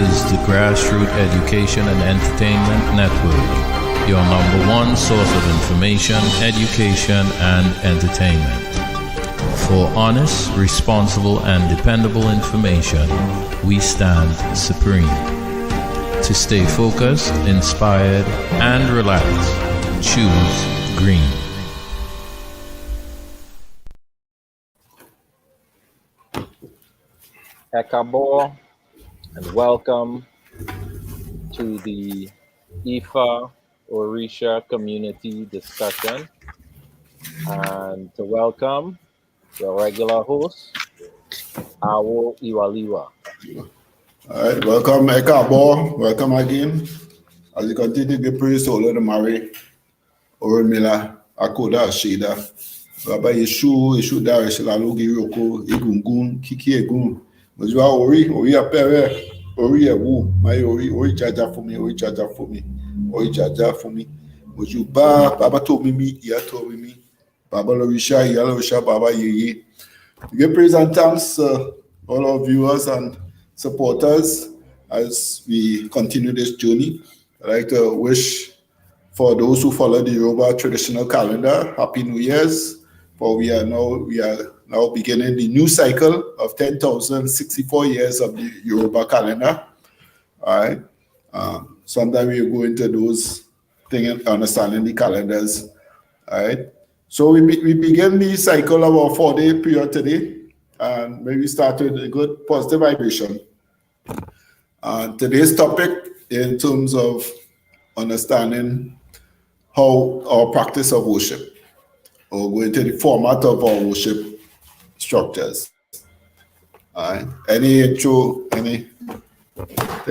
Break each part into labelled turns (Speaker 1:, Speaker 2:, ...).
Speaker 1: is the Grassroots Education and Entertainment Network, your #1 source of information, education, and entertainment. For honest, responsible, and dependable information, we stand supreme. To stay focused, inspired, and relaxed, choose green.
Speaker 2: Ekabo, and welcome to the Ifa Orisa Community Discussion. And to welcome your regular host, Awo Iwaliwa.
Speaker 3: All right, welcome Ekabo, welcome again. As you continue to give praise to Lord Mary, Oromila, Akoda, Sheda, Baba Yeshu, Dare, Shalalugi, Roko, Egungun, Kiki Egun. Mojua Ori Apere, Ori Ewu, my Ori Jaja for me, Ori Jaja for me, Ori Jaja for me. Mojuba, Baba told me, Iya told me, Baba Lorisha, Yalorisha, Baba Yeye. We give praise and thanks, all our viewers and supporters as we continue this journey. I'd like to wish for those who follow the Yoruba traditional calendar, Happy New Year's. For we are now beginning the new cycle of 10,064 years of the Yoruba calendar. All right. Sometimes we go into those things, understanding the calendars. All right. So we begin the cycle of our 4-day period today, and maybe start with a good positive vibration. Today's topic, in terms of understanding how our practice of worship, or go into the format of our worship structures. All right. Hey,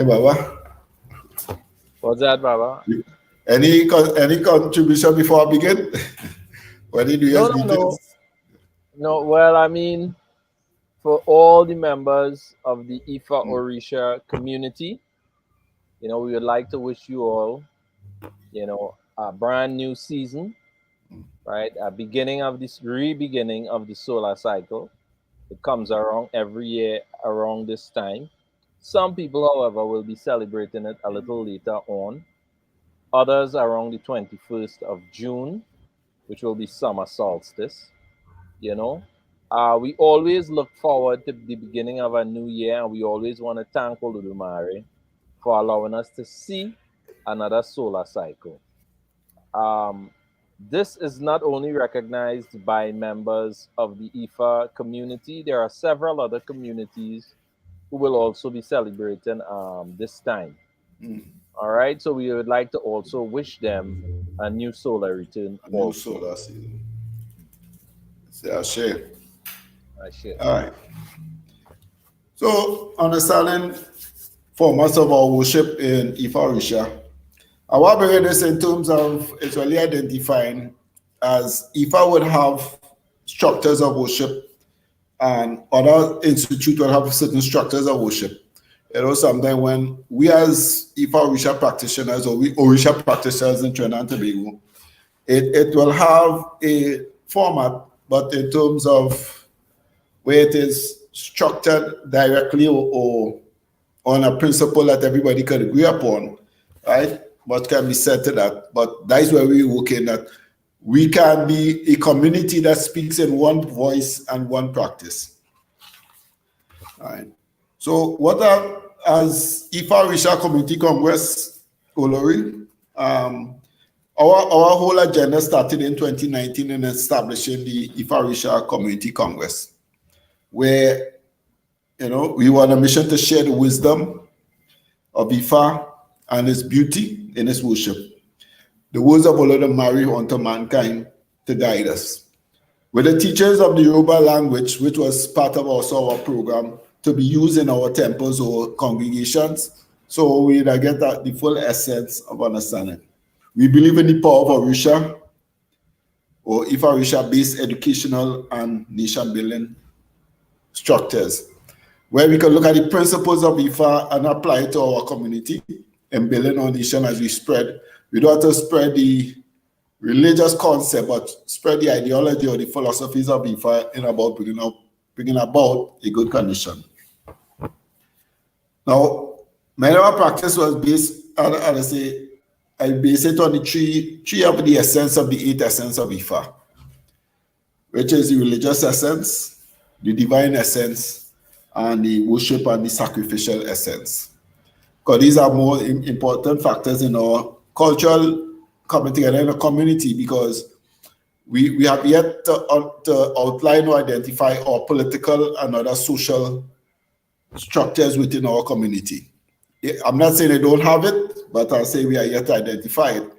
Speaker 3: Baba?
Speaker 2: What's that, Baba?
Speaker 3: Any contribution before I begin?
Speaker 2: No, well, I mean, for all the members of the Ifa Orisa community, we would like to wish you all, a brand new season, right? A beginning of this re-beginning of the solar cycle. It comes around every year around this time. Some people, however, will be celebrating it a little later on. Others around the 21st of June, which will be summer solstice. We always look forward to the beginning of a new year, and we always want to thank Olodumare for allowing us to see another solar cycle. This is not only recognized by members of the Ifa community, there are several other communities who will also be celebrating this time. All right, so we would like to also wish them a new solar return.
Speaker 3: New solar season. I share. All right. So, understanding formats of our worship in Ifa Orisa, I want to bring this in terms of it's really identifying as Ifa would have structures of worship and other institutes will have certain structures of worship. Sometimes when we as Ifa Orisa practitioners or we Orisa practitioners in Trinidad and Tobago, it will have a format, but in terms of where it is structured directly or on a principle that everybody can agree upon, right? What can be said to that? But that is where we're working, that we can be a community that speaks in one voice and one practice. All right. So what as Ifa Orisa Community Congress, Olori, our whole agenda started in 2019 in establishing the Ifa Orisa Community Congress, where we were on a mission to share the wisdom of Ifa and its beauty in its worship. The words of Olodumare unto mankind to guide us. With the teachers of the Yoruba language, which was part of also our program, to be used in our temples or congregations, so we get the full essence of understanding. We believe in the power of Orisa, or Ifa Orisa-based educational and nation-building structures, where we can look at the principles of Ifa and apply it to our community and building our nation as we spread. We don't have to spread the religious concept, but spread the ideology or the philosophies of Ifa in about bringing about a good condition. Now, many of our practice was based, I base it on the three of the essence of the 8 essence of Ifa, which is the religious essence, the divine essence, and the worship and the sacrificial essence. Because these are more important factors in our cultural coming together in a community, because we have yet to outline or identify our political and other social structures within our community. I'm not saying they don't have it, but I'll say we are yet to identify it.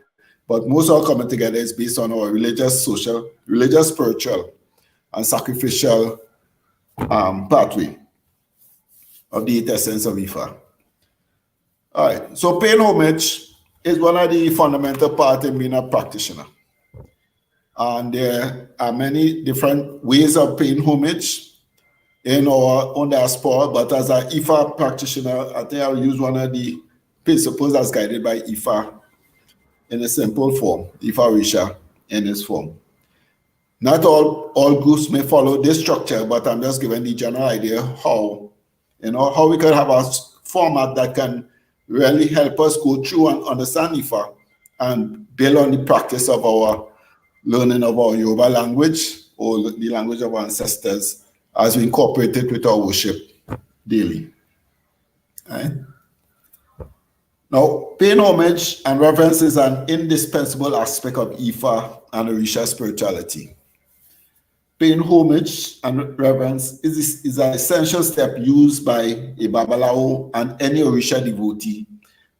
Speaker 3: But most of our coming together is based on our religious, social, religious, spiritual, and sacrificial pathway of the 8 essence of Ifa. All right, so paying homage is one of the fundamental parts in being a practitioner. And there are many different ways of paying homage in our own diaspora, but as an Ifa practitioner, I think I'll use one of the principles as guided by Ifa in a simple form, Ifa Orisa in its form. Not all groups may follow this structure, but I'm just giving the general idea how we can have a format that can really help us go through and understand Ifa and build on the practice of our learning of our Yoruba language or the language of our ancestors as we incorporate it with our worship daily. Right? Now, paying homage and reverence is an indispensable aspect of Ifa and Orisa spirituality. Paying homage and reverence is an essential step used by a Babalawo and any Orisa devotee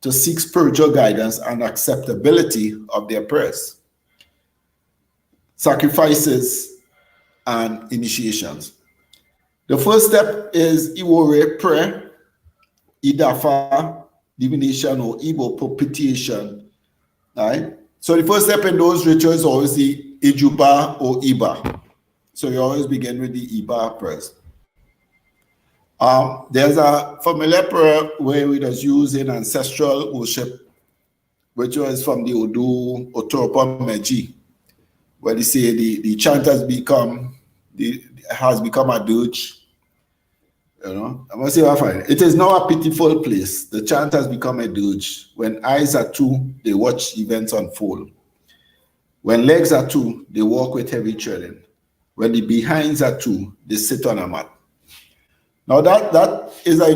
Speaker 3: to seek spiritual guidance and acceptability of their prayers, sacrifices, and initiations. The first step is Iwore prayer, Idafa, divination, or Igbo propitiation. Right? So the first step in those rituals is always the Ijuba or Iba. So you always begin with the Iba prayers. There's a familiar prayer where we just use in ancestral worship, which was from the Odu Otoropa Meji, where they say the chant has become a dirge. You know, I must say I find it is now a pitiful place. The chant has become a dirge. When eyes are two, they watch events unfold. When legs are two, they walk with heavy treading. When the behinds are two, they sit on a mat. Now that is an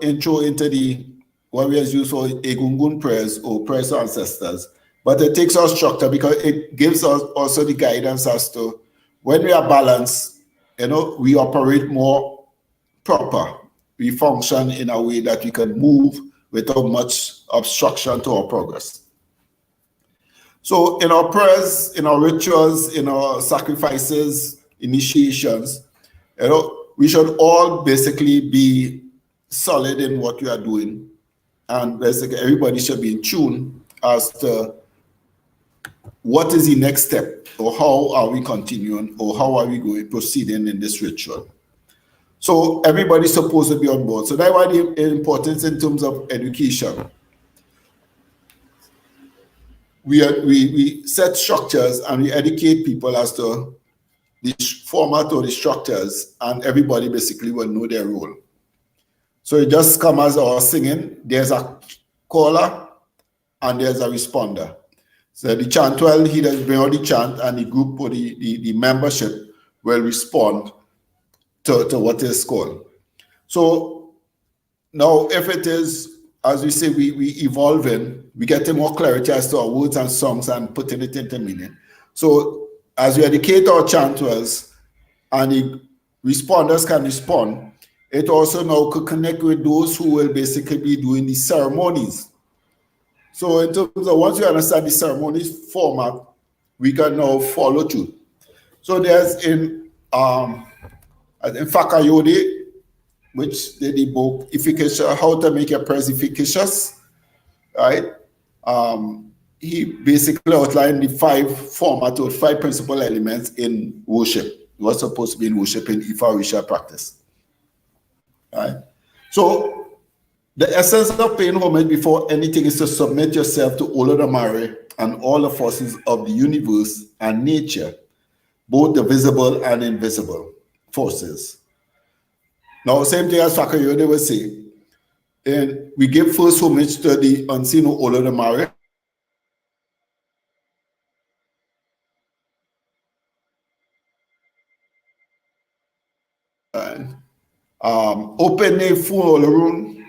Speaker 3: intro into the what we use for Egungun prayers or prayers to ancestors. But it takes our structure because it gives us also the guidance as to when we are balanced, we operate more proper. We function in a way that we can move without much obstruction to our progress. So in our prayers, in our rituals, in our sacrifices, initiations, we should all basically be solid in what we are doing. And basically everybody should be in tune as to what is the next step, or how are we continuing, or how are we proceeding in this ritual. So everybody's supposed to be on board. So that's why the importance in terms of education. We set structures and we educate people as to the format or the structures, and everybody basically will know their role. So it just comes as our singing. There's a caller and there's a responder. So the chant, well, he does bring out the chant, and the group or the membership will respond to what is called. So now if it is, as we say, we evolving, we getting more clarity as to our words and songs and putting it into meaning. So as we educate our chanters and the responders can respond, it also now could connect with those who will basically be doing the ceremonies. So in terms of once you understand the ceremonies format, we can now follow through. So there's in Fakayode, which did the book Efficacious, How to Make Your Prayers Efficacious, right? He basically outlined the 5 format or 5 principal elements in worship. What's supposed to be in worship in Ifa Orisa practice, right? So the essence of paying homage before anything is to submit yourself to Olodumare and all the forces of the universe and nature, both the visible and invisible forces. Now, same thing as Fakayode would say, And we give first homage to the unseen Olodumare. Open name for Olorun,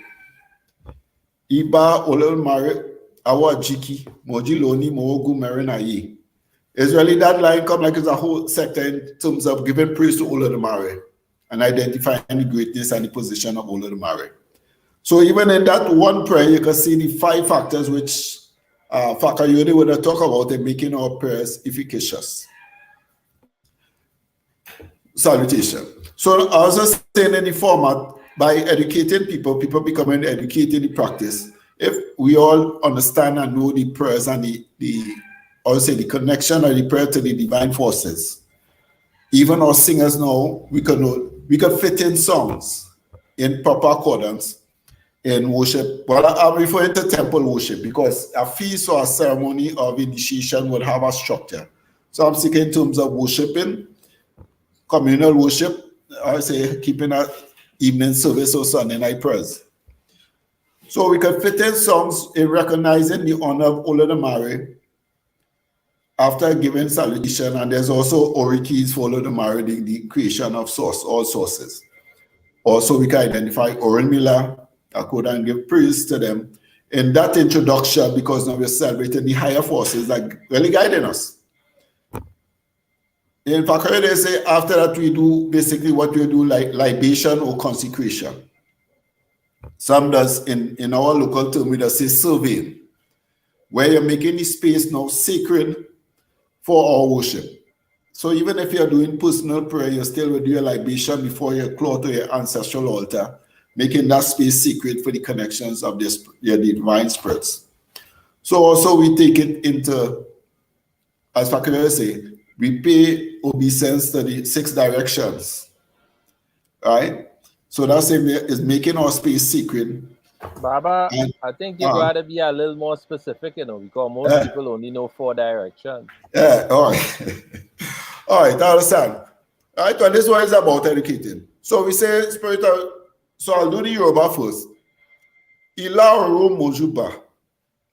Speaker 3: Iba Olodumare, Awa Jiki, Mojiloni, Moogu, Marina Ye. It's really that line come like it's a whole sector in terms of giving praise to Olodumare and identifying the greatness and the position of Olodumare. So even in that one prayer, you can see the 5 factors which Fakayode would talk about in making our prayers efficacious. Salutation. So I was just saying in the format, by educating people, people becoming educated in the practice. If we all understand and know the prayers and the connection of the prayer to the divine forces, even our singers now, we can fit in songs in proper accordance in worship. Well, I'm referring to temple worship because a feast or a ceremony of initiation will have a structure. So I'm speaking in terms of worshiping, communal worship, I say keeping an evening service or Sunday night prayers. So we can fit in songs in recognizing the honor of Olodumare after giving salutation, and there's also orikis for Olodumare, the creation of source, all sources. Also, we can identify Orunmila, Akoda, and give praise to them in that introduction because now we're celebrating the higher forces that really guiding us. In fact, they say after that we do basically what we do like libation or consecration. Some does in our local term we just say surveying, where you're making the space now sacred for our worship. So even if you're doing personal prayer, you still will do your libation before you close to your ancestral altar, making that space sacred for the connections of your divine spirits. So also we take it into, as Fakir say, we pay obeisance to the 6 directions, right? So that's is making our space sacred.
Speaker 2: Baba, and, I think you'd rather be a little more specific, because most people only know 4 directions.
Speaker 3: Yeah, all right. All right, I understand. All right, well, this one is about educating. So we say spiritual, so I'll do the Yoruba first. Ila Oro Mojuba,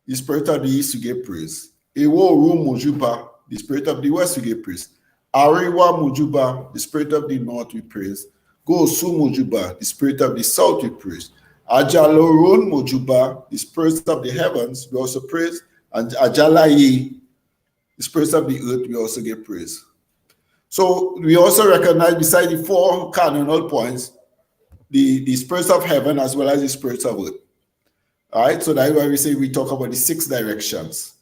Speaker 3: the spirit of the east, you get praise. Ewo Oro Mojuba, the spirit of the west, you get praise. Ariwa Mojuba, the spirit of the north, we praise. Go Su Mojuba, the spirit of the south, we praise. Ajaloron Mojuba, the spirit of the heavens, we also praise. And Ajalaye, the spirit of the earth, we also get praise. So we also recognize, beside the 4 cardinal points, the spirits of heaven as well as the spirits of earth. All right, so that's why we say we talk about the 6 directions.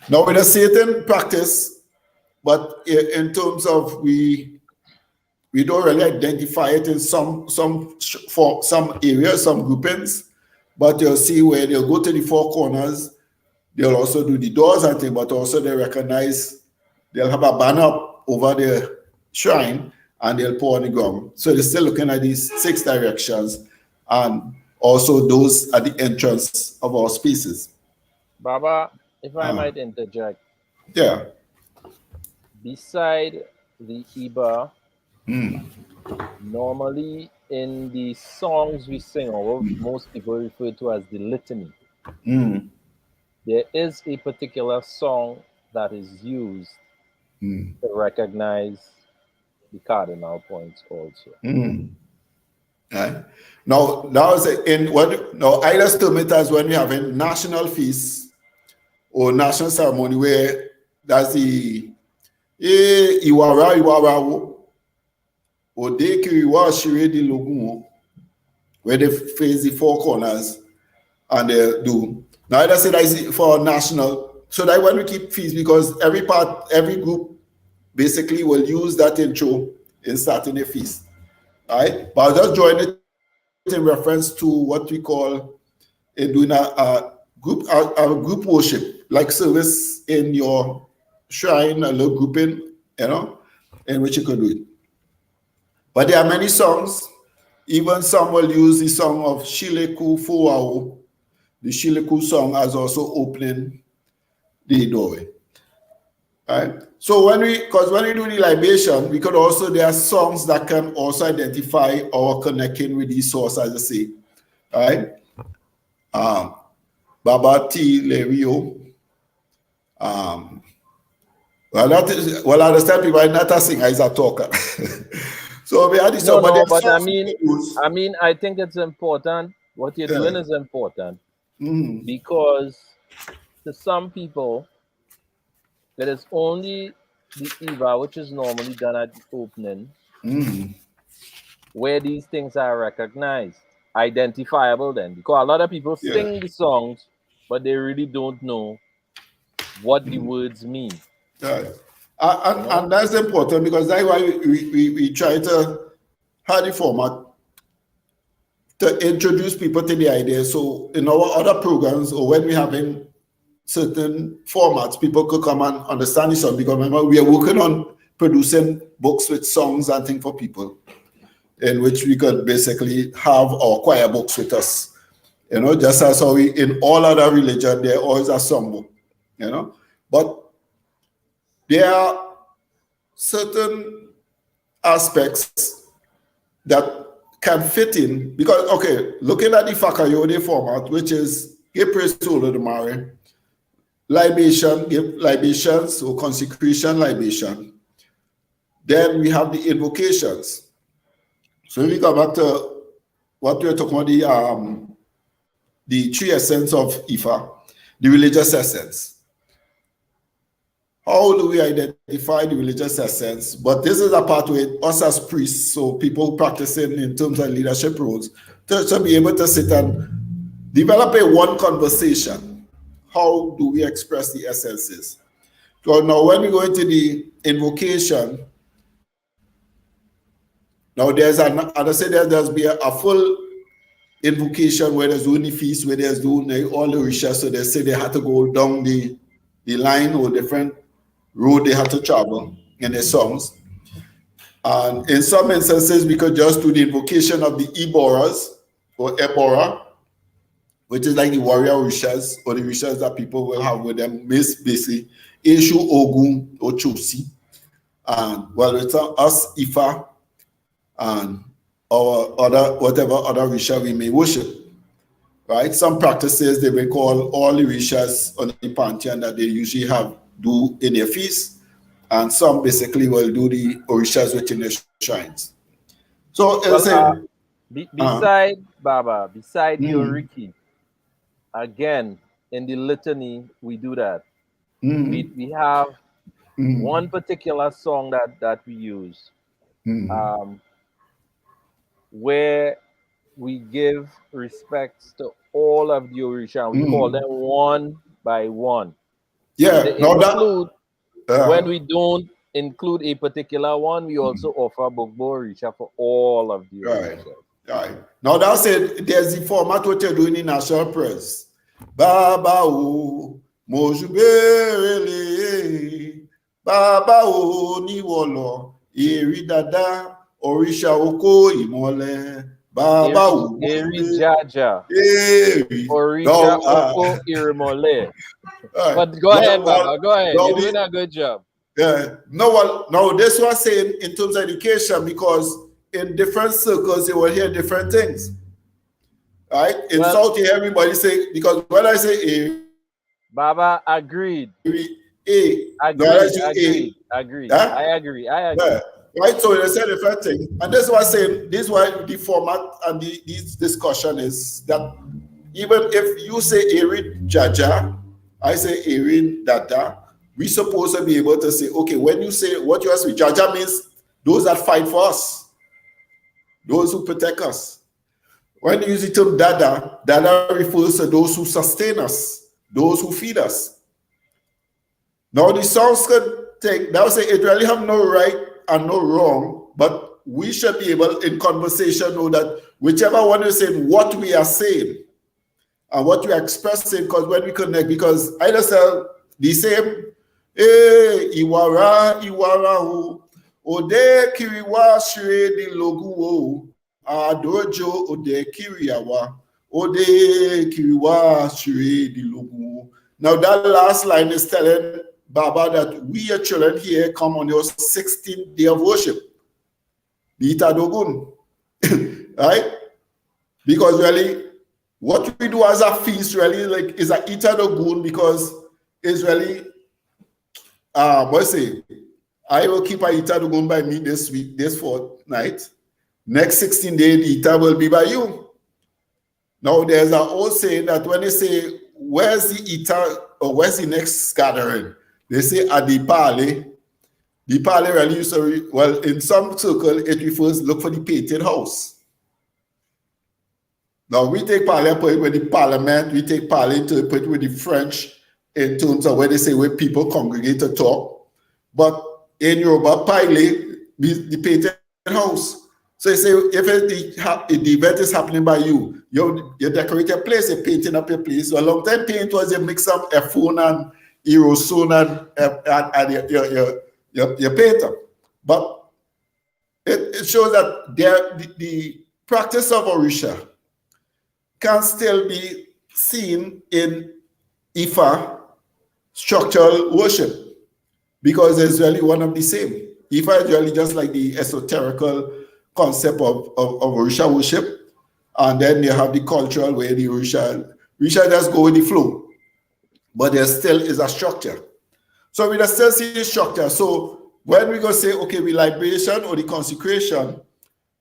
Speaker 3: Now, with a certain practice, but in terms of we don't really identify it in some areas, some groupings, but you'll see where they'll go to the 4 corners, they'll also do the doors and things, but also they recognize, they'll have a banner up over the shrine and they'll pour on the ground. So they're still looking at these 6 directions and also those at the entrance of our spaces.
Speaker 2: Baba, if I might interject.
Speaker 3: Yeah.
Speaker 2: Beside the Iba, normally in the songs we sing, or what most people refer to as the litany, there is a particular song that is used to recognize the cardinal points also.
Speaker 3: Right. Now, I just term it as when we have a national feast or national ceremony where that's the Iwara or Dekiriwa Shire di Logun, where they face the 4 corners and they do. Now, I just say that is for national, so that when we keep feast, because every group basically will use that intro in starting a feast. All right, but I'll just join it in reference to what we call in doing a group worship, like service in your shrine, a little grouping, in which you could do it. But there are many songs. Even some will use the song of Shileku Fuwao, the Shileku song, as also opening the doorway. Right? So when we do the libation, there are songs that can also identify our connecting with the source, as I say. Right? Baba T. Lerio. Well, I understand people are not a singer, he's a talker. So we had
Speaker 2: No, but I think it's important. What you're doing is important because to some people, it is only the Eva, which is normally done at the opening, where these things are recognized, identifiable then. Because a lot of people sing the songs, but they really don't know what the words mean.
Speaker 3: Right. And that's important because that's why we try to have the format to introduce people to the idea. So in our other programs or when we're having certain formats, people could come and understand the song. Because remember, we are working on producing books with songs and things for people in which we could basically have our choir books with us. You know, just as how we, in all other religion, there always a songbook, you know. But there are certain aspects that can fit in because, okay, looking at the Fakayode format, which is give praise to the Mary, libation, give libations or consecration libation. Then we have the invocations. So if we go back to what we were talking about, the three essence of Ifa, the religious essence. How do we identify the religious essence? But this is a part where us as priests, so people practicing in terms of leadership roles, to be able to sit and develop a one conversation. How do we express the essences? So now when we go into the invocation, now there's there's be a full invocation where there's doing the feast, where there's doing all the rishas, so they say they had to go down the line or different road they had to travel in their songs. And in some instances, we could just do the invocation of the Iboras or Ebora, which is like the warrior rishas or the rishas that people will have with them, basically, Eshu, Ogun, or Chosi. And well, it's us, Ifa, and our other, whatever other risha we may worship. Right? Some practices they may call all the rishas on the pantheon that they usually do in their feast, and some basically will do the orishas within their shrines. So
Speaker 2: beside Baba, beside Yoriki, again in the litany we do that. We have one particular song that we use, where we give respects to all of the Orisha. We call them one by one.
Speaker 3: Yeah,
Speaker 2: when we don't include a particular one, we also offer Bogbo Orisha for all of the Orishas.
Speaker 3: Right. Now that's it. There's the format what you're doing in national press. Baba o mojuberele, Baba o niwolo, eri dada, Orisha oko imole. Baba o
Speaker 2: eri jaja, Orisha oko irimole. But go ahead, Baba. Go ahead. You're doing a good job.
Speaker 3: Yeah. No, this was saying in terms of education, because in different circles you will hear different things. Right? In South, you hear everybody say, because when I say A,
Speaker 2: Baba agreed.
Speaker 3: Agreed.
Speaker 2: Huh? I agree.
Speaker 3: Yeah. Right? So they say different things. And this was saying, this is why the format and this discussion is that even if you say Erin Jaja, I say Erin Dada, we're supposed to be able to say, okay, when you say what you ask me, Jaja means those that fight for us, those who protect us. When you use the term Dada, Dada refers to those who sustain us, those who feed us. Now the songs could take, that would say it really have no right and no wrong, but we should be able in conversation know that whichever one is saying what we are saying and what we are expressing, because when we connect, because I just tell the same, Iwara Ode Kiriwa Shre di Logu Adojo Ode Kiriawa Ode Kiriwa Shre di Logu. Now that last line is telling Baba that we your children here come on your 16th day of worship. The Itadogun. Right? Because really what we do as a feast really like is a Ita Dogun, because it's really I will keep a Ita Dogun by me this week, this fortnight. Next 16 days, the Ita will be by you. Now there's an old saying that when they say, where's the Ita or where's the next gathering? They say at the Pale. The Pale really used to, well, in some circle, it refers, look for the painted house. Now we take Pale, put it with the parliament, we take Pale to put it with the French in terms of where they say where people congregate to talk. But in Yoruba, Pale, the painted house. So you say, if the event is happening by you, you decorate your place, you're painting up your place. So a long time paint was you mix up a phone and aerosol and your painter. But it shows that the practice of Orisha can still be seen in Ifa structural worship, because it's really one of the same. Ifa is really just like the esoterical concept of Orisha worship, and then you have the cultural where the Orisha just go with the flow, but there still is a structure. So we still see the structure. So when we go say, okay, we libation or the consecration,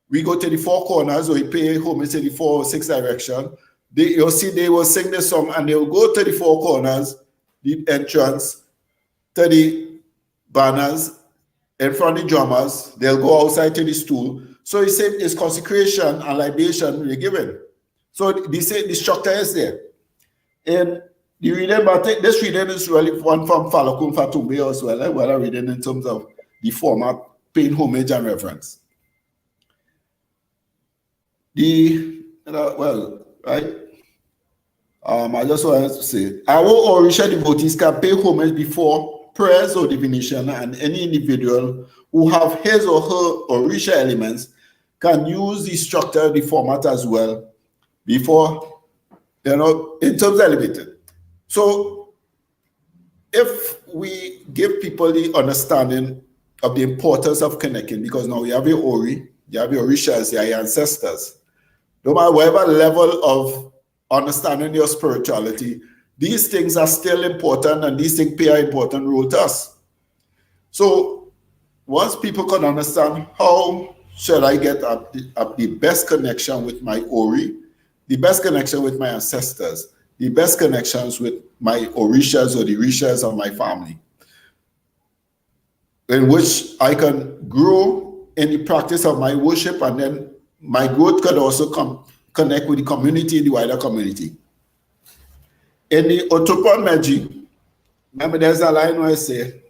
Speaker 3: we go to the four corners, or we pay homage to the 4 or 6 direction. You'll see they will sing the song and they will go to the 4 corners, the entrance, to the banners, in front of the drummers. They'll go outside to the stool. So he said it's consecration and libation we're given. So they say the structure is there. And the reading, but this reading is really one from Falokun Fatumbe as well. What I'm reading in terms of the format, paying homage and reverence. Right? I just wanted to say, our Orisha devotees can pay homage before prayers or divination, and any individual who have his or her Orisha elements can use the structure, the format as well, before, in terms of elevated. So if we give people the understanding of the importance of connecting, because now you have your Ori, you have your Orishas, your ancestors, no matter whatever level of understanding your spirituality, these things are still important, and these things play an important role to us. So once people can understand how should I get up the best connection with my Ori, the best connection with my ancestors, the best connections with my Orishas or the Rishas of my family, in which I can grow in the practice of my worship, and then my growth could also connect with the community, the wider community. In the Otopon Meji, remember there's a line where I say,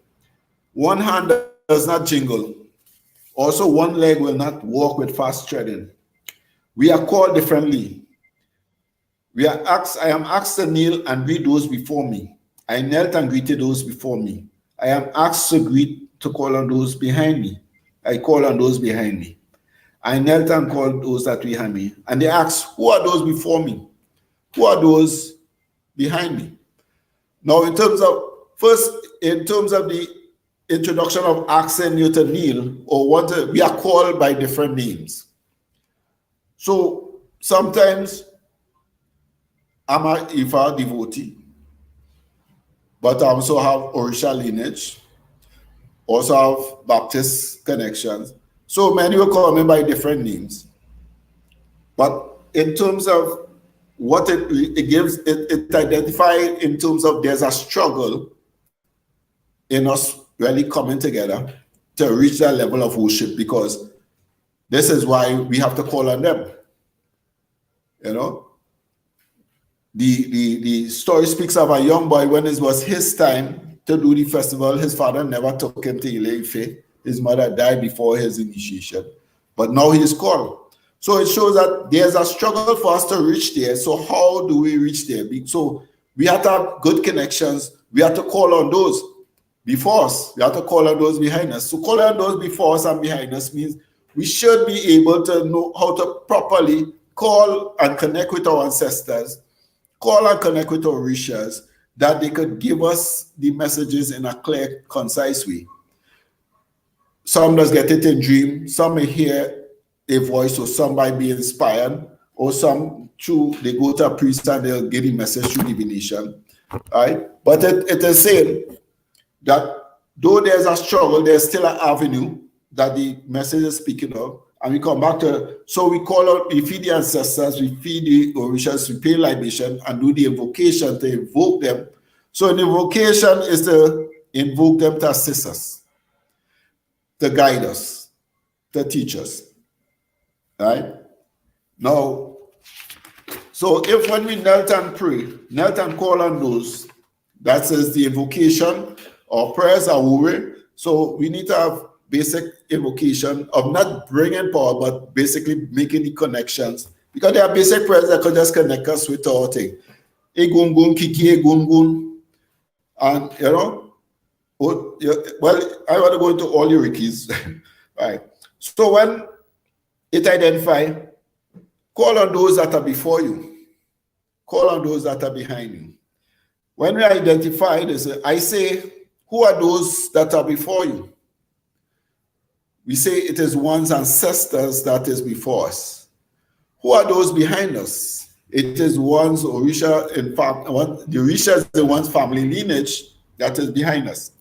Speaker 3: one hand does not jingle. Also, one leg will not walk with fast treading. We are called differently. I am asked to kneel and greet those before me. I knelt and greeted those before me. I am asked to call on those behind me. I call on those behind me. I knelt and called those that behind me. And they asked, who are those before me? Who are those behind me? Now, in terms of the introduction of asking you to kneel, or we are called by different names. So sometimes I'm an Ifa devotee, but I also have Orisha lineage, also have Baptist connections. So many will call me by different names. But in terms of what it gives, it identifies in terms of there's a struggle in us really coming together to reach that level of worship, because this is why we have to call on them. The story speaks of a young boy when it was his time to do the festival. His father never took him to Ile-Ife. His mother died before his initiation, but now he is called. So it shows that there's a struggle for us to reach there. So how do we reach there? So we have to have good connections. We have to call on those before us. We have to call on those behind us. So calling on those before us and behind us means we should be able to know how to properly call and connect with our ancestors, call and connect with our Orishas, that they could give us the messages in a clear, concise way. Some does get it in dream, some may hear a voice, or some might be inspired, or some through, they go to a priest and they'll get the message through divination. Right? But it is saying that though there's a struggle, there's still an avenue that the message is speaking of. And we come back to, so we call out, we feed the ancestors, we feed the orishas, we pay libation and do the invocation to invoke them. So the invocation is to invoke them to assist us, to guide us, to teach us. Right? Now, so if when we knelt and pray, knelt and call on those, that says the invocation or prayers are worry. So we need to have basic invocation of not bringing power, but basically making the connections. Because there are basic prayers that could just connect us with our thing. Egungun, kiki, egungun. And, you know, well, I want to go into all your keys. Right. So when it identify, call on those that are before you. Call on those that are behind you. When we identify this, I say, who are those that are before you? We say it is one's ancestors that is before us. Who are those behind us? It is one's Orisha, in fact, the Orisha is the one's family lineage that is behind us.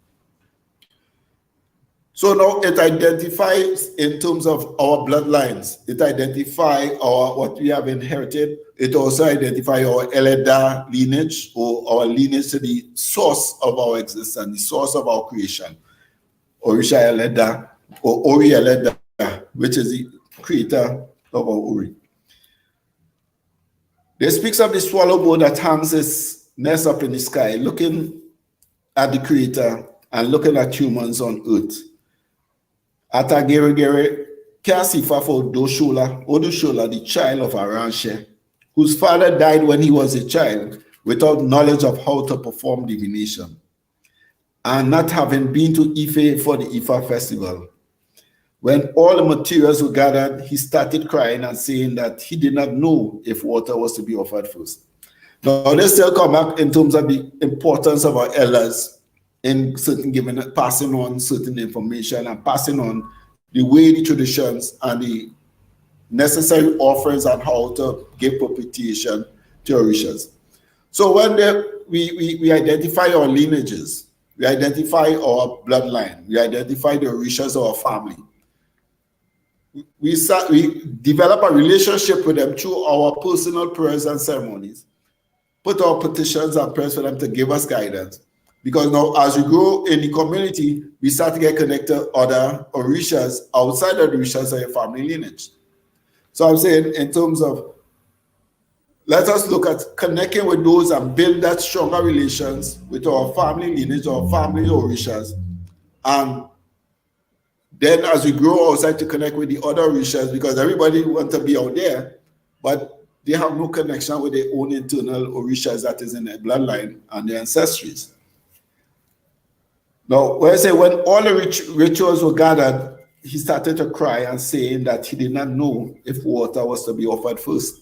Speaker 3: So now it identifies in terms of our bloodlines. It identifies what we have inherited. It also identifies our Eleda lineage, or our lineage to the source of our existence, the source of our creation. Orisha Eleda, or Ori Eleda, which is the creator of our Ori. They speaks of the swallowbird that hangs its nest up in the sky, looking at the creator and looking at humans on earth. Ata gere Kasifa for Odushola, the child of Aranshe, whose father died when he was a child without knowledge of how to perform divination, and not having been to Ife for the Ifa festival. When all the materials were gathered, he started crying and saying that he did not know if water was to be offered first. Now, they still come back in terms of the importance of our elders in certain passing on certain information and passing on the way, the traditions, and the necessary offerings on how to give propitiation to orishas. So when we identify our lineages, we identify our bloodline, we identify the orishas of our family, we develop a relationship with them through our personal prayers and ceremonies, put our petitions and prayers for them to give us guidance. Because now, as we grow in the community, we start to get connected to other orishas outside of the orishas of your family lineage. So I'm saying, in terms of, let us look at connecting with those and build that stronger relations with our family lineage, our family orishas. And then as we grow outside, to connect with the other orishas, because everybody wants to be out there, but they have no connection with their own internal orishas that is in their bloodline and their ancestries. Now, when I say when all the rituals were gathered, he started to cry and saying that he did not know if water was to be offered first.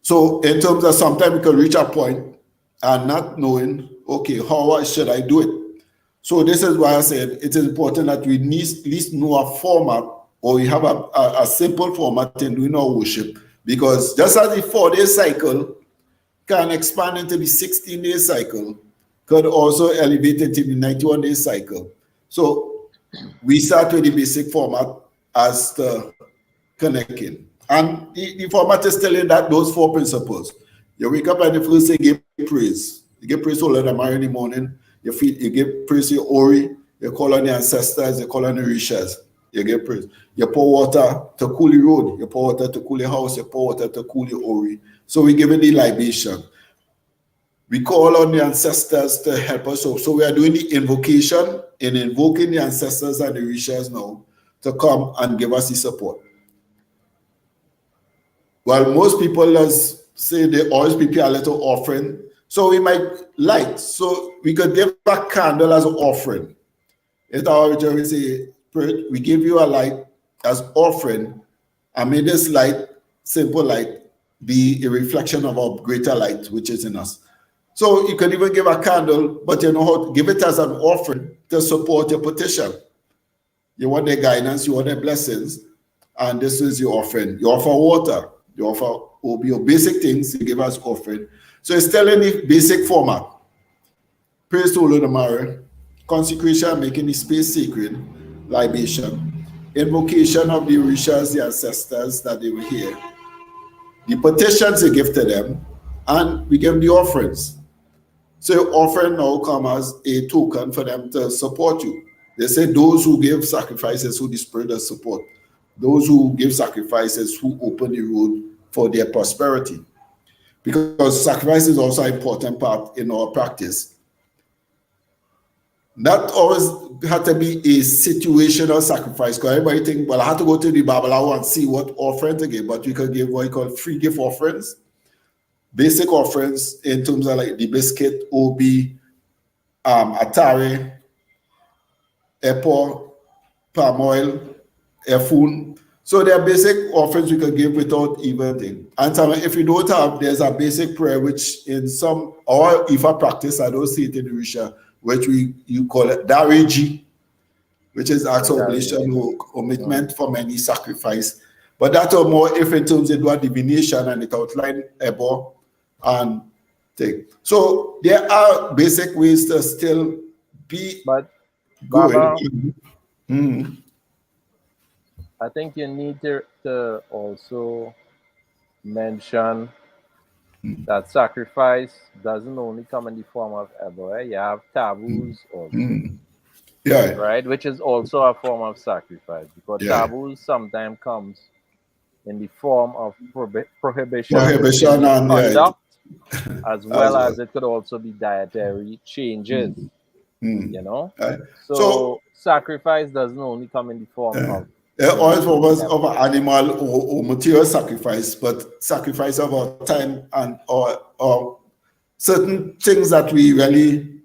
Speaker 3: So in terms of sometimes we can reach a point and not knowing, okay, how should I do it? So this is why I said it is important that we at least know a format, or we have a simple format in doing our worship. Because just as the 4-day cycle can expand into the 16-day cycle, could also elevate into the 91-day cycle. So we start with the basic format as the connecting. And the format is still in those 4 principles. You wake up and the first day, give praise. You give praise to Lord Amari in the morning. You give praise to your Ori. You call on the ancestors. You call on the Rishas. You give praise. You pour water to cool the road. You pour water to cool your house. You pour water to cool your Ori. So we give it the libation. We call on the ancestors to help us. So we are doing the invocation and invoking the ancestors and the Rishas now to come and give us the support. Well, most people say they always prepare a little offering. So we might light. So we could give a candle as an offering. It's our ritual. We say, Spirit, we give you a light as offering, and may this light, simple light, be a reflection of our greater light, which is in us. So you can even give a candle, but you know how to give it as an offering to support your petition. You want their guidance, you want their blessings, and this is your offering. You offer water, you offer your basic things, you give us offering. So it's still in the basic format. Praise to Olodumare, consecration, making the space sacred, libation, invocation of the Orishas, the ancestors that they will hear, the petitions you give to them, and we give the offerings. So offering now comes as a token for them to support you. They say those who give sacrifices, who the spirit does support. Those who give sacrifices, who open the road for their prosperity. Because sacrifice is also an important part in our practice. That always had to be a situational sacrifice, because everybody think, well, I have to go to the Babalawo and see what offering to give, but you can give what you call free gift offerings, basic offerings in terms of like the biscuit, obi, atari, epo, palm oil, efun. So there are basic offerings we can give without even thing. And if you don't have, there's a basic prayer which in some, or if I practice, I don't see it in the Risha, which you call it Dariji, which is acts of oblation or commitment from any sacrifice. But that are more if in terms of divination and it outline Ebo and thing. So there are basic ways to still be going.
Speaker 2: Baba, I think you need to also mention that sacrifice doesn't only come in the form of Ebo. You have taboos also.
Speaker 3: Yeah.
Speaker 2: Right? Which is also a form of sacrifice. Because taboos sometimes comes in the form of prohibition
Speaker 3: and
Speaker 2: conduct, as well as it could also be dietary changes. You know? So sacrifice doesn't only come in the form of
Speaker 3: all forms of animal or material sacrifice, but sacrifice of our time and or certain things that we really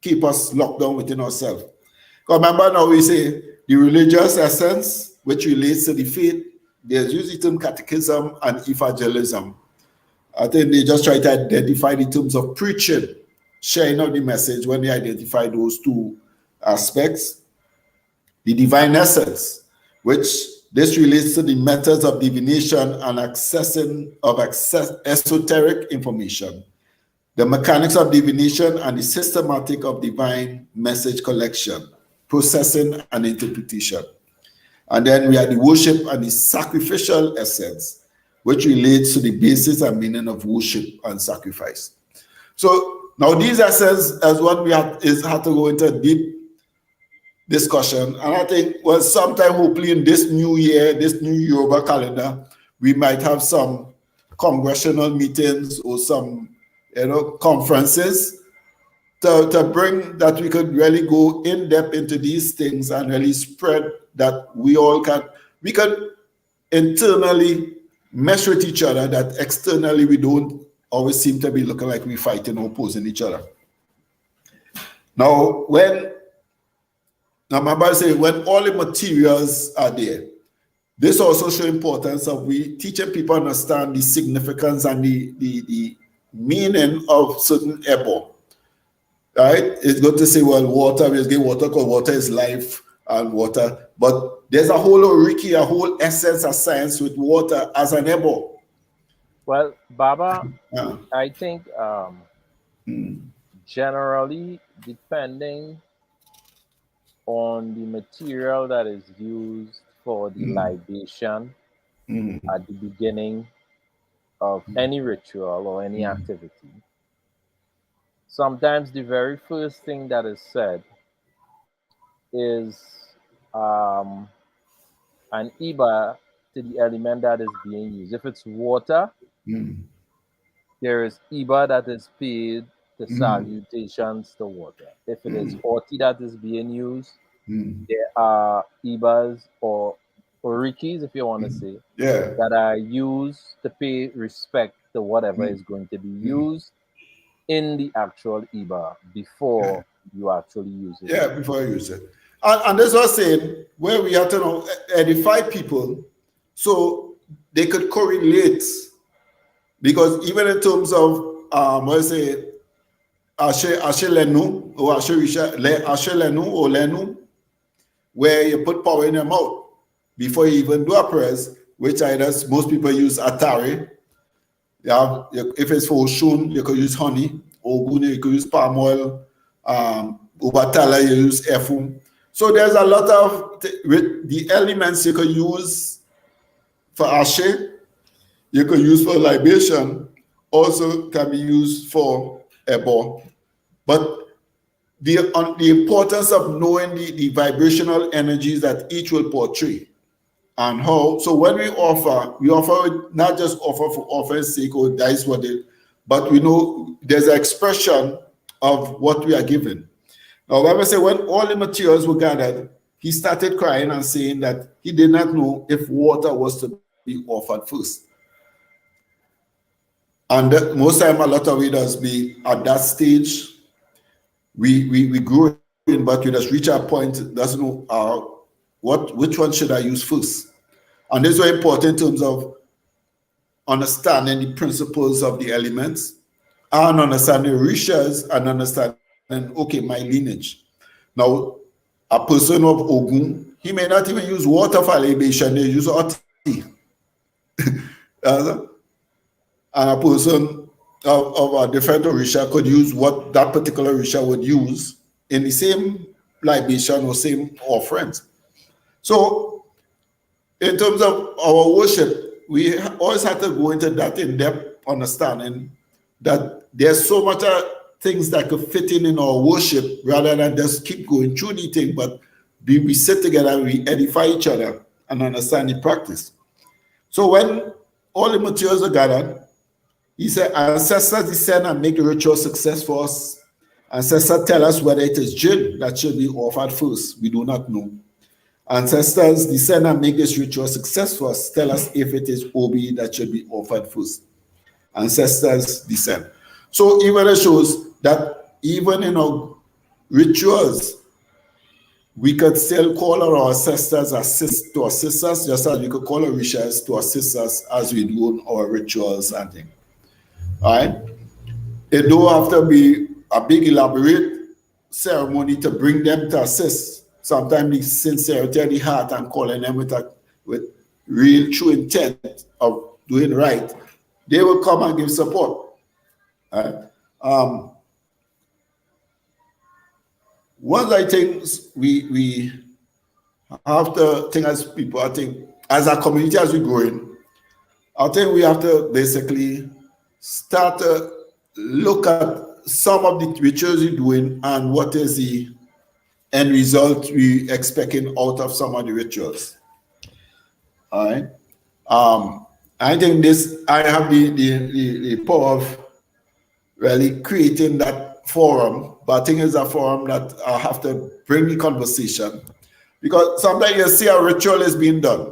Speaker 3: keep us locked down within ourselves. Remember now we say the religious essence, which relates to the faith, there's usually term catechism and evangelism. I think they just try to identify the terms of preaching, sharing out the message when they identify those two aspects. The divine essence, which this relates to the methods of divination and accessing of esoteric information, the mechanics of divination and the systematic of divine message collection, processing and interpretation. And then we have the worship and the sacrificial essence, which relates to the basis and meaning of worship and sacrifice. So now these essence as what we have is had to go into a deep discussion. And I think, well, sometime hopefully in this new year, this new Yoruba calendar, we might have some congressional meetings or some, conferences to bring that we could really go in depth into these things and really spread that we can internally mesh with each other, that externally we don't always seem to be looking like we're fighting or opposing each other. Now, my Bible says, when all the materials are there, this also shows importance of we teaching people understand the significance and the meaning of certain ebo. Right? It's good to say, well, water, we get water because water is life and water. But there's a whole oriki, a whole essence of science with water as an ebo.
Speaker 2: Well, Baba, I think generally, depending on the material that is used for the libation at the beginning of any ritual or any activity, sometimes the very first thing that is said is an Iba to the element that is being used. If it's water, there is Iba that is paid to salutations to water. If it is Oti that is being used, there are Ibas or Orikis, if you want to say, that are used to pay respect to whatever is going to be used in the actual Iba before you actually use it.
Speaker 3: Yeah, before you use it. And this was saying where we have to edify people so they could correlate, because even in terms of Ashe Lenu or Ashe Lenu or Lenu, where you put power in your mouth. before you even do a prayers, which most people use atari. If it's for Oshun, you could use honey. Ogun, you could use palm oil. Ubatala, you use efum. So there's a lot of the elements you could use for ashe, you could use for libation, also can be used for ebo. But the importance of knowing the vibrational energies that each will portray and how. So when we offer not just offer for offer's sake or dice what it, but we know there's an expression of what we are given. Now, Bible says when all the materials were gathered, he started crying and saying that he did not know if water was to be offered first. And most time, a lot of it does be at that stage. We grow in, but we just reach a point, doesn't know which one should I use first. And this is very important in terms of understanding the principles of the elements and understanding rishas and understanding, okay, my lineage. Now, a person of Ogun, he may not even use water for libation, they use hot tea. And a person of a different Orisha could use what that particular Orisha would use in the same libation or same offerings. So, in terms of our worship, we always have to go into that in-depth understanding that there's so much things that could fit in our worship rather than just keep going through the thing, but we sit together and we edify each other and understand the practice. So when all the materials are gathered, he said, ancestors descend and make the ritual success for us. Ancestors tell us whether it is gin that should be offered first. We do not know. Ancestors descend and make this ritual success for us. Tell us if it is obi that should be offered first. Ancestors descend. So even it shows that even in our rituals, we could still call our ancestors to assist us, just as we could call our rishas to assist us as we do our rituals and things. All right? It don't have to be a big elaborate ceremony to bring them to assist. Sometimes the sincerity of the heart and calling them with real true intent of doing right, they will come and give support. All right? One of the things we have to think as people, I think as a community, as we're growing, I think we have to basically start to look at some of the rituals we're doing and what is the end result we expecting out of some of the rituals. All right. I think I have the power of really creating that forum, but I think it's a forum that I have to bring the conversation, because sometimes you see a ritual is being done,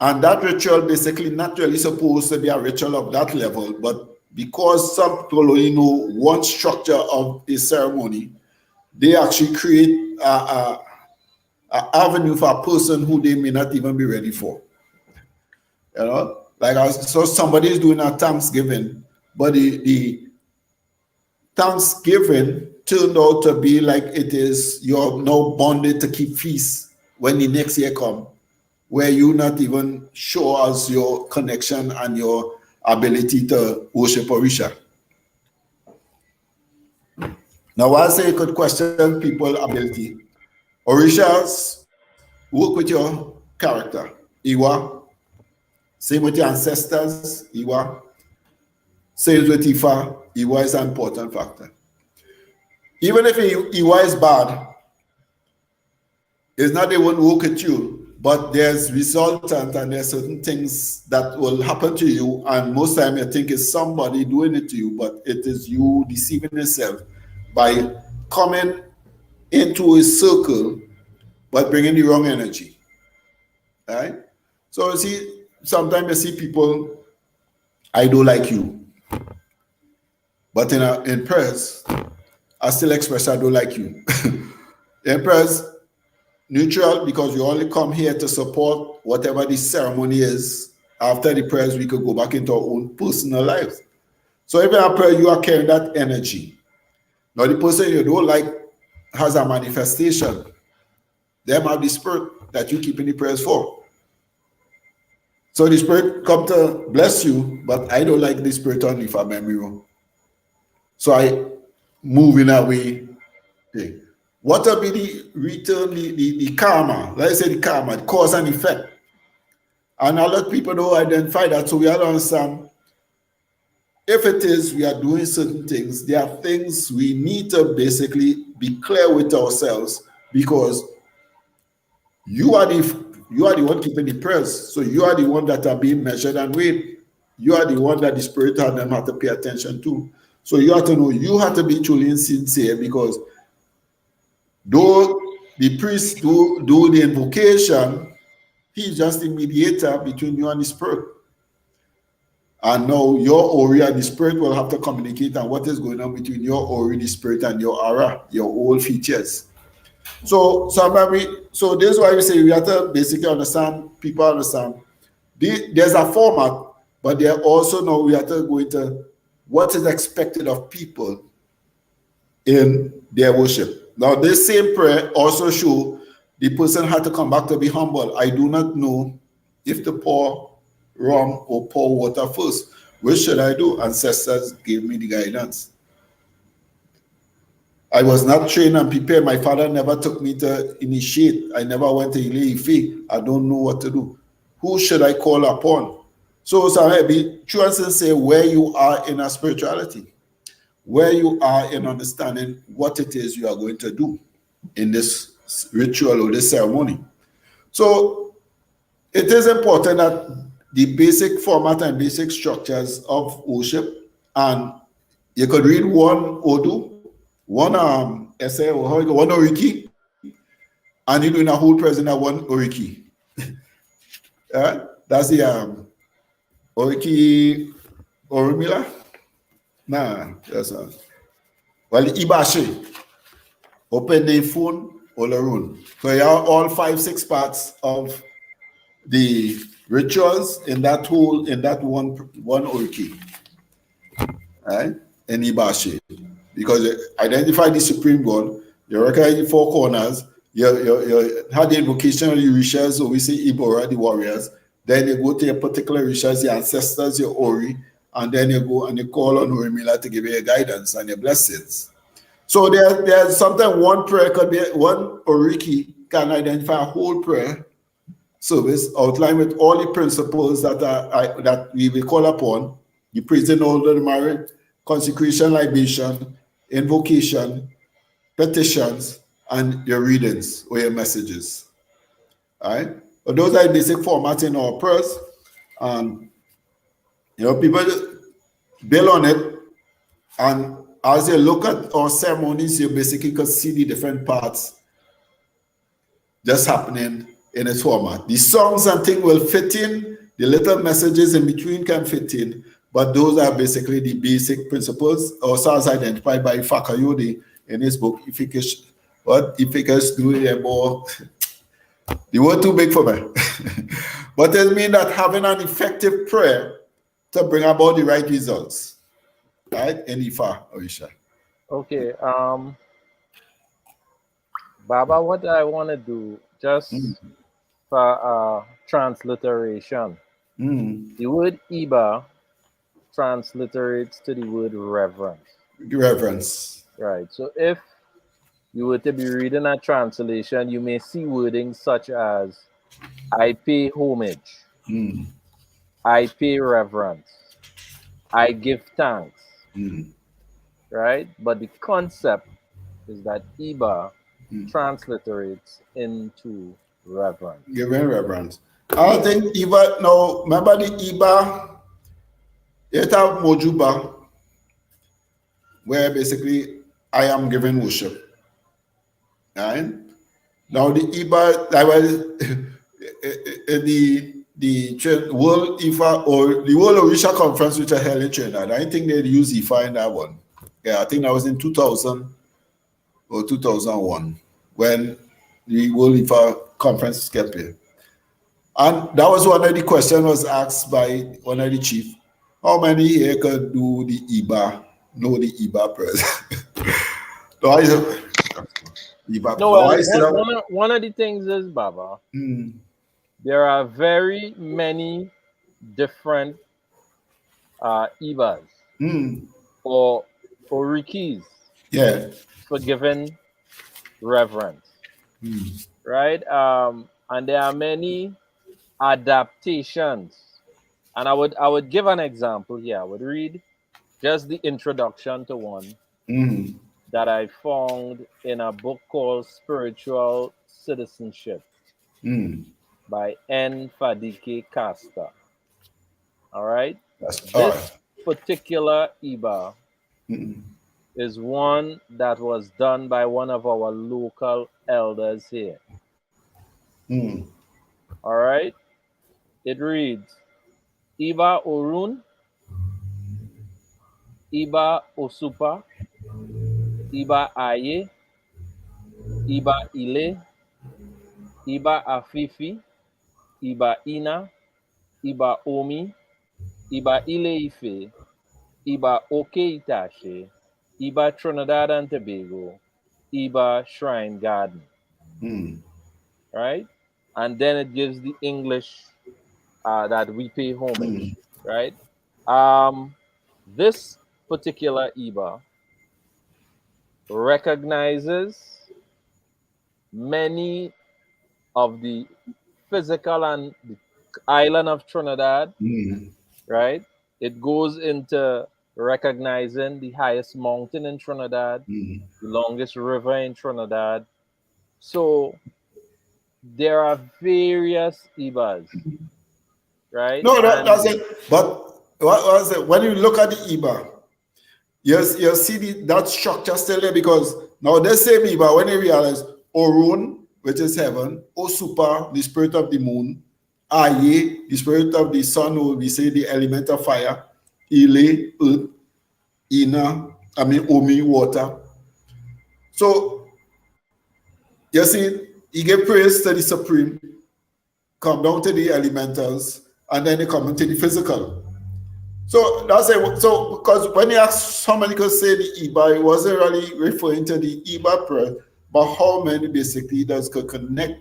Speaker 3: and that ritual basically not really supposed to be a ritual of that level, but because some people only know one structure of a ceremony, they actually create an avenue for a person who they may not even be ready for. You know, like so somebody is doing a Thanksgiving, but the Thanksgiving turned out to be like it is you're now bonded to keep feast when the next year come, where you not even show us your connection and your ability to worship Orisha. Now, I say you could question people's ability. Orishas work with your character. Iwa. Same with your ancestors. Iwa. Same with Ifa. Iwa is an important factor. Even if Iwa is bad, it's not they won't work with you, but there's resultant and there's certain things that will happen to you, and most time you think it's somebody doing it to you, but it is you deceiving yourself by coming into a circle but bringing the wrong energy. Right? So you see, sometimes you see people, I don't like you, but in prayers, I still express I don't like you. In prayers, neutral, because we only come here to support whatever the ceremony is. After the prayers, we could go back into our own personal lives. So if in a prayer, you are carrying that energy. Now the person you don't like has a manifestation. Them have the spirit. that you're keeping the prayers for. So the spirit come to bless you, but I don't like the spirit on Ifa memory room. So I move in a way. Okay. What will be the return, the karma? Let's say the karma, the cause and effect. And a lot of people don't identify that, so we have to understand if it is we are doing certain things, there are things we need to basically be clear with ourselves, because you are the one keeping the prayers. So you are the one that are being measured and weighed. You are the one that the spirit and them have to pay attention to. So you have to know, you have to be truly sincere, because though the priest do the invocation, he's just the mediator between you and the spirit. And now your Ori and the spirit will have to communicate on what is going on between your Ori, the spirit, and your aura, your old features. So this is why we say we have to basically understand, people understand. There's a format, but there also now we have to go into what is expected of people in their worship. Now, this same prayer also show the person had to come back to be humble. I do not know if to pour rum or pour water first. What should I do? Ancestors gave me the guidance. I was not trained and prepared. My father never took me to initiate. I never went to Ifa. I don't know what to do. Who should I call upon? So be true and sincere where you are in our spirituality, where you are in understanding what it is you are going to do in this ritual or this ceremony. So it is important that the basic format and basic structures of worship, and you could read one Odu, one essay, or one Oriki, and you're doing a whole present at one Oriki. That's the Oriki Orumila. Nah, that's not. Well, Ibashi, open the phone, all around. So you have all 5-6 parts of the rituals in that one Oriki. Right? And Ibashi. Because you identify the supreme God, you recognize the 4 corners, you have the invocation of the Orishas, so we say Ibora, the warriors. Then you go to your particular Orishas, your ancestors, your Ori, and then you go and you call on Urimila to give you your guidance and your blessings. So there's sometimes one prayer could be, one Oriki can identify a whole prayer service outlined with all the principles that we will call upon: the praising all the merit, consecration, libation, invocation, petitions, and your readings or your messages. All right? But those are the basic formats in our prayers. People build on it, and as you look at our ceremonies, you basically can see the different parts just happening in its format. The songs and things will fit in, the little messages in between can fit in, but those are basically the basic principles, also as identified by Fakayode in his book, Ifikish. What Ifikish do it more? The word too big for me. But it means that having an effective prayer to bring about the right results, right? In Ifa Orisa.
Speaker 2: Okay, Baba, what I want to do just for transliteration. The word Iba transliterates to the word reverence.
Speaker 3: Reverence.
Speaker 2: Right. So if you were to be reading a translation, you may see wording such as I pay homage, I pay reverence, I give thanks. Right? But the concept is that Iba transliterates into reverence.
Speaker 3: Giving reverence. I think Iba, now remember the Iba, it have Mojuba, where basically I am giving worship. Right? Now the Iba, I was the World Ifa or the World Orisa Conference, which I held in Trinidad. I think they used Ifa in that one. Yeah, I think that was in 2000 or 2001 when the World Ifa Conference kept here. And that was one of the questions was asked by one of the chief. How many here could do the Iba, know the Iba prayers? So Iba.
Speaker 2: No,
Speaker 3: Why
Speaker 2: well,
Speaker 3: is it
Speaker 2: one of the things is, Baba,
Speaker 3: Mm,
Speaker 2: there are very many different Ibas
Speaker 3: mm,
Speaker 2: or Orikis
Speaker 3: yeah.
Speaker 2: for giving reverence,
Speaker 3: Mm,
Speaker 2: right? And there are many adaptations. And I would give an example here. I would read just the introduction to one
Speaker 3: mm,
Speaker 2: that I found in a book called Spiritual Citizenship
Speaker 3: mm.
Speaker 2: by N. Fadike Casta. All right.
Speaker 3: That's all
Speaker 2: This
Speaker 3: right.
Speaker 2: particular Iba
Speaker 3: Mm,
Speaker 2: is one that was done by one of our local elders here.
Speaker 3: mm,
Speaker 2: All right. It reads Iba Orun, Iba Osupa, Iba Aye, Iba Ile, Iba Afifi, Iba Ina, Iba Omi, Iba Ile Ife, Iba Oke Itache, Iba Trinidad and Tobago, Iba Shrine Garden,
Speaker 3: mm,
Speaker 2: right? And then it gives the English that we pay
Speaker 3: mm,
Speaker 2: homage, right? Um, this particular Iba recognizes many of the physical and the island of Trinidad,
Speaker 3: mm,
Speaker 2: right? It goes into recognizing the highest mountain in Trinidad,
Speaker 3: mm.
Speaker 2: the longest river in Trinidad. So there are various Ibas, right?
Speaker 3: No, that's
Speaker 2: And
Speaker 3: it. But what was it? When you look at the Iba, you see that structure still there because now the same Iba, when you realize Orun, which is heaven, Osupa, the spirit of the moon, Aye, the spirit of the sun, or we say the element of fire, Ile, earth, Omi, water. So you see, he gave praise to the supreme, come down to the elementals, and then they come into the physical. So that's it. So because when you ask somebody could say the Iba, it wasn't really referring to the Iba prayer, but how many basically does could connect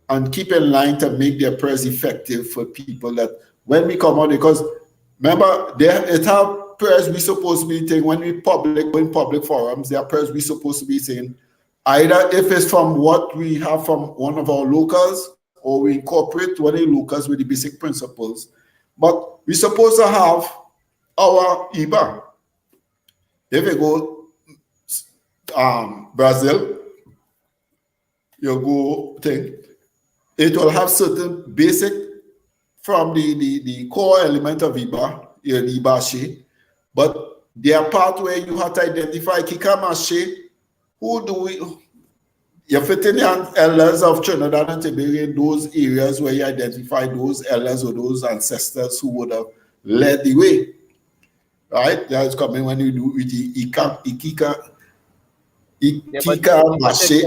Speaker 3: and keep in line to make their prayers effective for people that when we come out, because remember it have prayers we supposed to be saying when we in public forums, there are prayers we supposed to be saying either if it's from what we have from one of our locals or we incorporate one of the locals with the basic principles. But we're supposed to have our Iba. If you go Brazil, you go thing, it will have certain basic from the core element of Iba, the Ibashi, but there are part where you have to identify Kikamashi, who do we you're fitting in elders of Trinidad and Tobago in those areas where you identify those elders or those ancestors who would have led the way. Right? That's coming when you do with the
Speaker 2: yeah, but
Speaker 3: Mashi.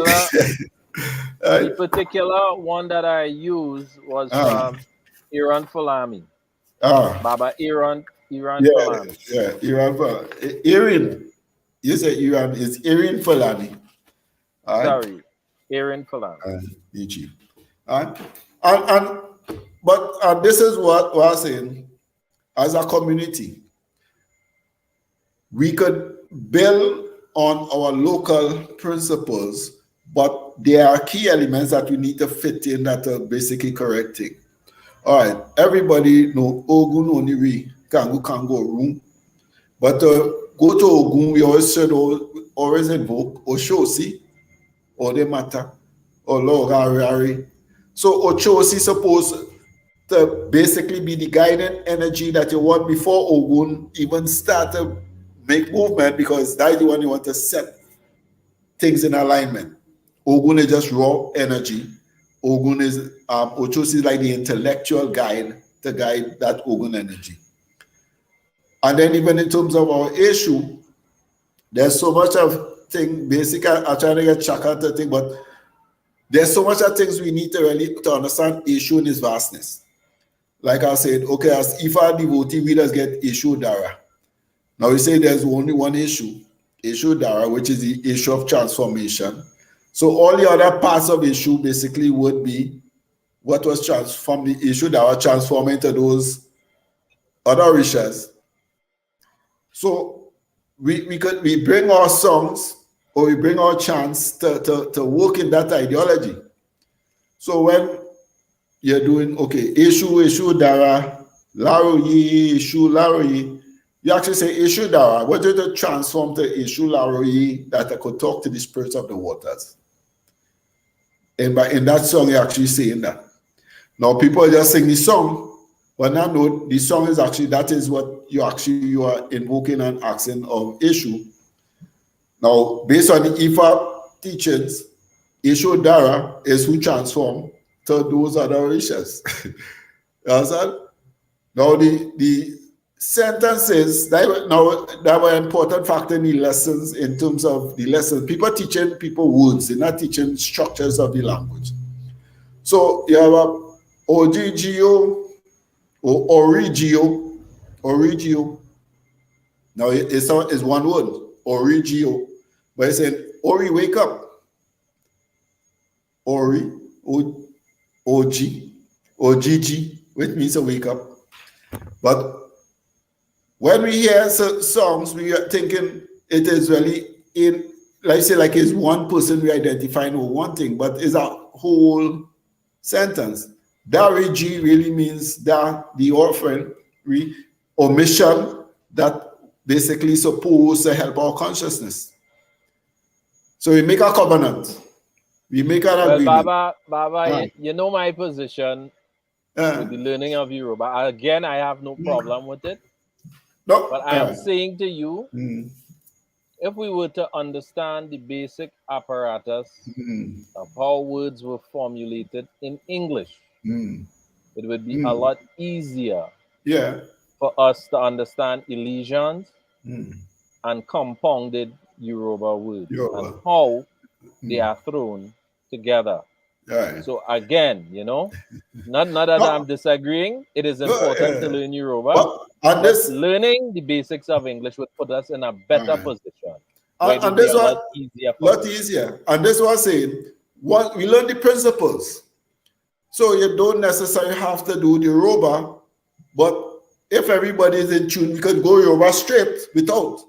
Speaker 2: the particular one that I used was from Iran Fulani. Baba Iran Fulani.
Speaker 3: Yeah, Iran. You say Iran is Iran Fulani.
Speaker 2: Sorry, Iran Fulani.
Speaker 3: Chief. But this is what we're saying. As a community, we could build on our local principles, but there are key elements that we need to fit in that are basically correcting. All right, everybody know Ogun Oniri Kango room, but go to Ogun, we always invoke Oshosi, or the matter, or Lord Harari. So Ochosi supposed to basically be the guiding energy that you want before Ogun even start to make movement, because that's the one you want to set things in alignment. Ogun is just raw energy. Ogun is Ochosi is like the intellectual guide to guide that Ogun energy. And then even in terms of our issue, there's so much of thing. Basically, I'm trying to get Chaka to think, but there's so much of things we need to really to understand issue in its vastness. Like I said, okay, as Ifa devotee, we just get issue Dara. Now we say there's only one issue Dara, which is the issue of transformation. So all the other parts of Ishu basically would be what was transformed, the Ishu that was transformed into those other Orishas. So we bring our songs or we bring our chants to work in that ideology. So when you're doing, okay, Ishu Dara, Laroyi, Ishu Laroyi, you actually say Ishu Dara. What did it transform to Ishu Laroyi that I could talk to the spirits of the waters? And in that song, you're actually saying that. Now people just sing the song, but now no, the song is actually, that is what you are invoking and asking of Ishu. Now, based on the Ifa teachings, Ishu Dara is who transformed to those other Orishas. You understand? Now the sentences that were an important factor in the lessons, in terms of the lessons. People teaching people words, they're not teaching structures of the language. So you have a Ogigio or Origio. Now it's one word, Origio. But it's saying, Ori, wake up. Ori, Ogigi, which means to wake up. But when we hear songs, we are thinking it is really in, like say, like it's one person we identifying or one thing, but it's a whole sentence. Dariji really means that the offering or mission that basically supposed to help our consciousness. So we make a covenant. We make an agreement.
Speaker 2: Baba, you know my position with the learning of Yoruba. Again, I have no problem with it.
Speaker 3: No,
Speaker 2: but I am saying to you, if we were to understand the basic apparatus of how words were formulated in English, it would be a lot easier for us to understand elisions and compounded Yoruba words and how they are thrown together. So again, you know, not that I'm disagreeing. It is important to learn Yoruba, but learning the basics of English would put us in a better position.
Speaker 3: And this was a lot easier. And this was saying, we learn the principles. So you don't necessarily have to do the Yoruba, but if everybody is in tune, we can go Yoruba straight without.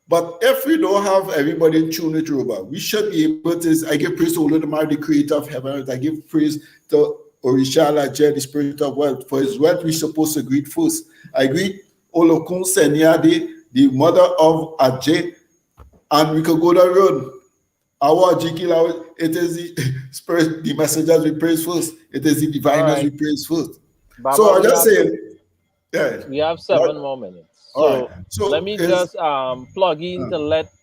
Speaker 3: But if we don't have everybody in tune with Yoruba, we should be able to. I give praise to Olodumare, the creator of heaven and earth. I give praise to Orisha Alaje, the spirit of wealth. For his wealth, we're supposed to greet first. I greet Olokun Seniade, the mother of Ajay, and we could go down the road. Our Jikila, it is the spirit, the messengers we praise first. It is the diviners we praise first.
Speaker 2: Baba,
Speaker 3: so I just say,
Speaker 2: we have 7 more minutes. So let me just plug in to let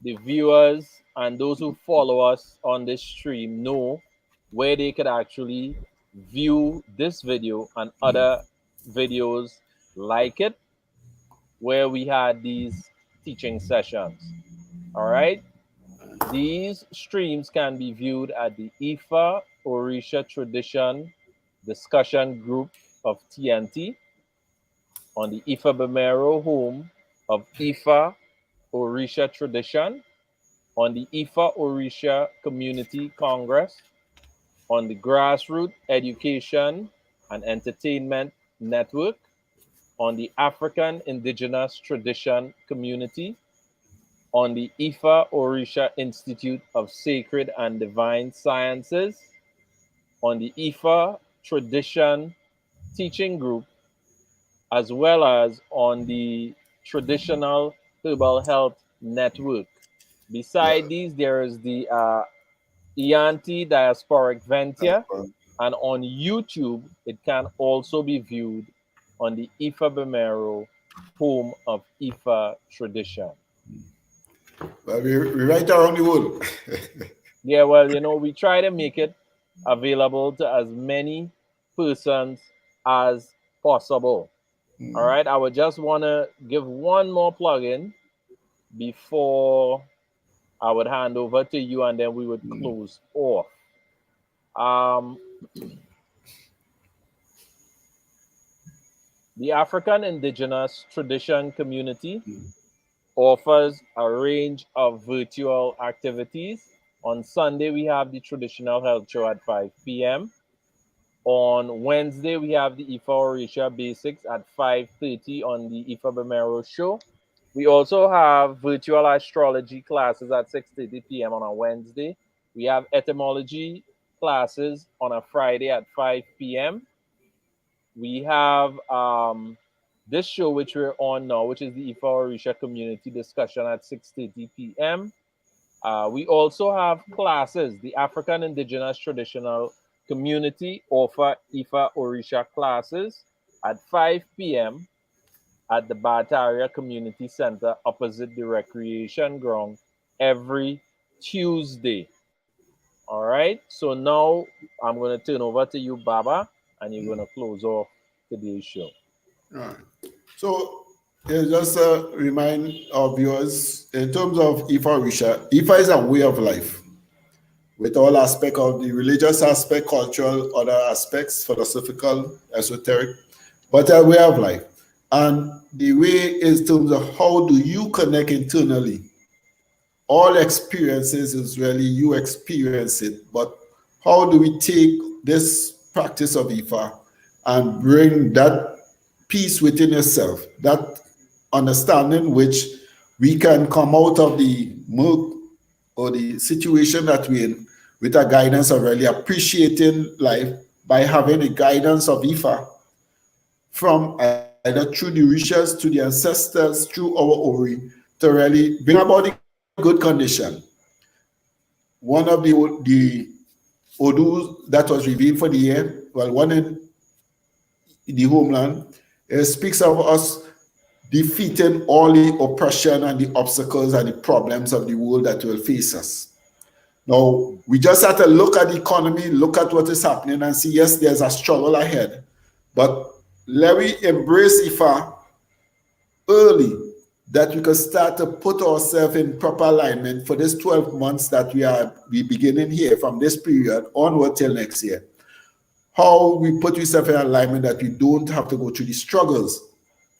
Speaker 2: the viewers and those who follow us on this stream know where they could actually view this video and other videos like it, where we had these teaching sessions. All right. These streams can be viewed at the Ifa Orisa Tradition Discussion Group of TNT, on the Ifa Bemero home of Ifa Orisa Tradition, on the Ifa Orisa Community Congress, on the Grassroots Education and Entertainment Network, on the African Indigenous Tradition Community, on the Ifa Orisa Institute of Sacred and Divine Sciences, on the Ifa Tradition Teaching Group, as well as on the Traditional Herbal Health Network. Beside these, there is the Ianti Diasporic Ventia, and on YouTube, it can also be viewed on the Ifa Bemero home of Ifa Tradition.
Speaker 3: Well, we right around the world.
Speaker 2: Yeah, well, you know, we try to make it available to as many persons as possible. All right, I would just want to give one more plug-in before I would hand over to you, and then we would close off. The African Indigenous Tradition Community offers a range of virtual activities On Sunday, we have the traditional health show at 5 p.m. On Wednesday, we have the Ifa Orisa Basics at 5:30 on the Ifa Bemero show. We also have virtual astrology classes at 6:30 p.m. on a Wednesday. We have etymology classes on a Friday at 5 p.m. We have this show which we're on now, which is the Ifa Orisa Community Discussion at 6:30 p.m. We also have classes. The African Indigenous Traditional Community offer Ifa Orisa classes at 5 p.m. at the Bataria Community Center opposite the recreation ground every Tuesday. All right. So now I'm going to turn over to you, Baba, and you're going to close off today's show.
Speaker 3: All right. So just remind our viewers in terms of Ifa Orisa, Ifa is a way of life with all aspects of the religious aspect, cultural, other aspects, philosophical, esoteric, but a way of life. And the way is in terms of how do you connect internally. All experiences is really you experience it, but how do we take this practice of Ifa and bring that peace within yourself, that understanding which we can come out of the murk or the situation that we're in with a guidance of really appreciating life by having the guidance of Ifa from either through the Orishas, to the ancestors, through our Ori, to really bring about the good condition. One of the Odus that was revealed for the year, well, one in the homeland, speaks of us defeating all the oppression and the obstacles and the problems of the world that will face us. Now, we just have to look at the economy, look at what is happening and see, yes, there's a struggle ahead. But let me embrace Ifa early, that we can start to put ourselves in proper alignment for this 12 months that we beginning here from this period onward till next year. How we put ourselves in alignment that we don't have to go through the struggles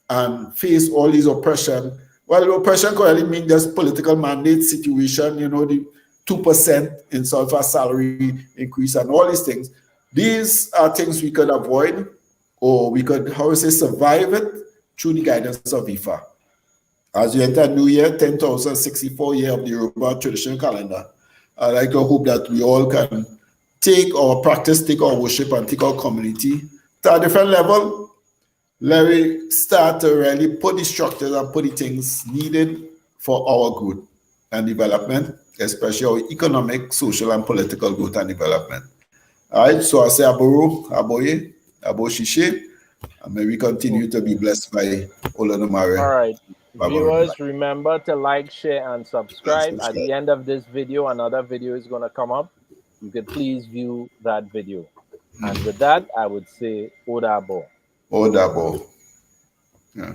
Speaker 3: and face all these oppression. Well, oppression can really mean just political mandate situation, you know, the 2% in sulfur salary increase and all these things. These are things we could avoid, or we could, how we say, survive it through the guidance of Ifa. As you enter New Year, 10,064 year of the Yoruba traditional calendar, I'd like to hope that we all can take our practice, take our worship, and take our community to a different level. Let me start to really put the structures and put the things needed for our growth and development, especially our economic, social, and political growth and development. All right, so I say Aboro, Aboye, Aboshishe, and may we continue to be blessed by Olodumare.
Speaker 2: All right. Viewers, remember to like, share, and subscribe. At the end of this video, another video is going to come up. You could please view that video. And with that, I would say Odabo.
Speaker 3: Odabo. Yeah.